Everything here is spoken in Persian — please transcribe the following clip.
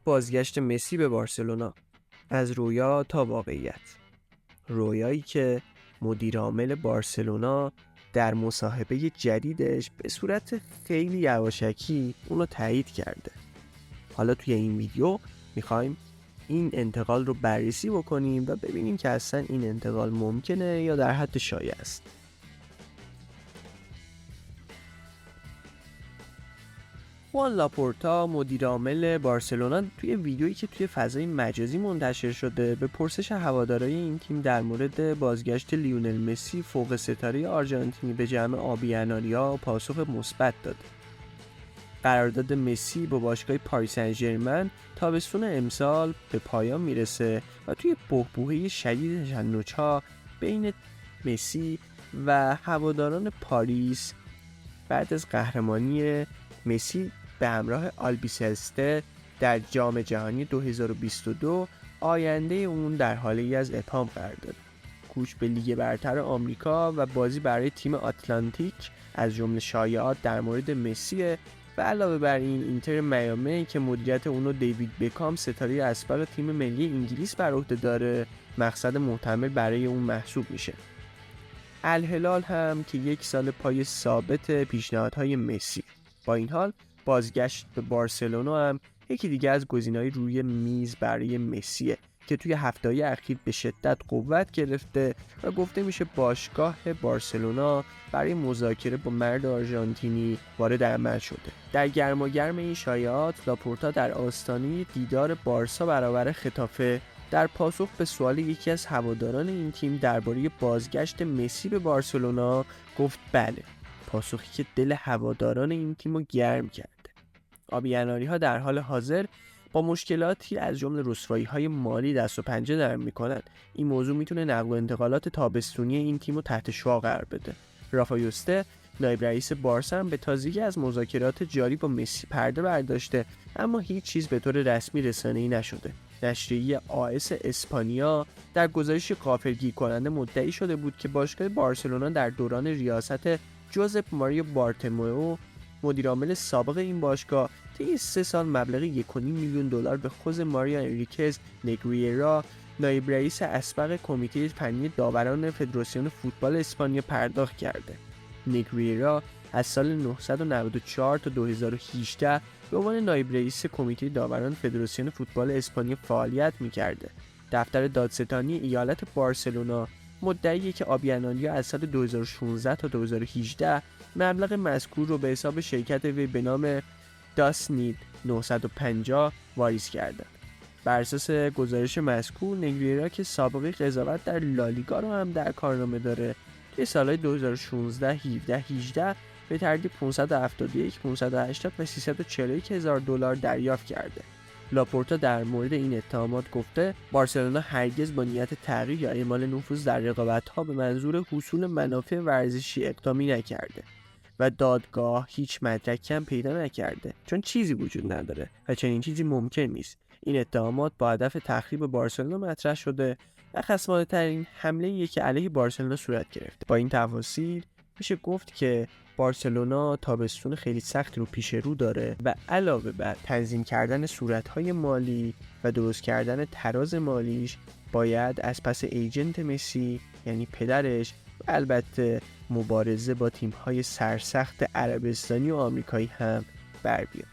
بازگشت مسی به بارسلونا، از رویا تا واقعیت. رویایی که مدیر عامل بارسلونا در مصاحبه جدیدش به صورت خیلی یواشکی اونو تایید کرده. حالا توی این ویدیو میخوایم این انتقال رو بررسی بکنیم و ببینیم که اصلا این انتقال ممکنه یا در حد شایع است. خوان لاپورتا مدیر عامل بارسلونا توی ویدیویی که توی فضای مجازی منتشر شده به پرسش هوادارهای این تیم در مورد بازگشت لیونل مسی فوق ستاره آرژانتینی به جمع آبی اناریا پاسخ مثبت داد. قرارداد مسی با باشگاه پاریس سن ژرمن تابستون امسال به پایان میرسه و توی بحبوحه شدید تشنج‌ها بین مسی و هواداران پاریس بعد از قهرمانی مسی به همراه آلبیسلسته در جام جهانی 2022 آینده اون در حالی از ابهام قرار داره. کوچ به لیگ برتر آمریکا و بازی برای تیم آتلانتیک از جمله شایعات در مورد مسی و علاوه بر این اینتر میامی که مدیریت اونو دیوید بکام ستاره اسبق تیم ملی انگلیس بر عهده داره مقصد محتمل برای اون محسوب میشه. الهلال هم که 1 سال پای ثابت پیشنهادهای مسی. با این حال بازگشت به بارسلونا هم یکی دیگه از گزینه‌های روی میز برای مسیه که توی هفته‌های اخیر به شدت قوت گرفته و گفته میشه باشگاه بارسلونا برای مذاکره با مرد آرژانتینی وارد عمل شده. در گرماگرم این شایعات لاپورتا در آستانه دیدار بارسا برابر خطافه در پاسخ به سوال یکی از هواداران این تیم درباره بازگشت مسی به بارسلونا گفت بله، پاسخی که دل هواداران این تیم رو گرم کرده. آبی اناری‌ها در حال حاضر با مشکلاتی از جمله رسوایی‌های مالی دست و پنجه نرم می‌کنند. این موضوع میتونه نقل و انتقالات تابستونی این تیم رو تحت شعاع قرار بده. رافا یوسته نایب رئیس بارسا هم به تازگی از مذاکرات جاری با مسی پرده برداشته، اما هیچ چیز به طور رسمی رسانه‌ای نشده. نشریه آس اسپانیا در گزارش غافلگیر کننده مدعی شده بود که باشگاه بارسلونا در دوران ریاست جوزپ ماریو بارتومئو مدیر عامل سابق این باشگاه طی 3 سال مبلغ 1.5 میلیون دلار به خوز ماریا انریکز نگریرا نایب رئیس اسبق کمیته فنی داوران فدراسیون فوتبال اسپانیا پرداخت کرده. نگریرا از سال 1994 تا 2018 به عنوان نایب رئیس کمیته داوران فدراسیون فوتبال اسپانیا فعالیت می‌کرده. دفتر دادستانی ایالت بارسلونا مدعیه که آبی اناریا از سال 2016 تا 2018 مبلغ مذکور رو به حساب شرکت وی به نام داسنید 950 واریز کرده. بر اساس گزارش مذکور نگریرا که سابقه قضاوت در لالیگا رو هم در کارنامه داره توی سالهای 2016 17 18 به ترتیب 571 580 و 341 هزار دلار دریافت کرده. لاپورتا در مورد این اتهامات گفته بارسلونا هرگز با نیت تغییر یا اعمال نفوذ در رقابت‌ها به منظور حصول منافع ورزشی اقدامی نکرده و دادگاه هیچ مدرکی هم پیدا نکرده، چون چیزی وجود نداره و چنین چیزی ممکن نیست. این اتهامات با هدف تخریب بارسلونا مطرح شده و خصمانه‌ترین حمله‌ای که علیه بارسلونا صورت گرفته. با این تفاصیل میشه گفت که بارسلونا تابستون خیلی سخت رو پیش رو داره و علاوه بر تنظیم کردن صورت‌های مالی و درست کردن تراز مالیش باید از پس ایجنت مسی یعنی پدرش و البته مبارزه با تیم‌های سرسخت عربستانی و آمریکایی هم بر بیاد.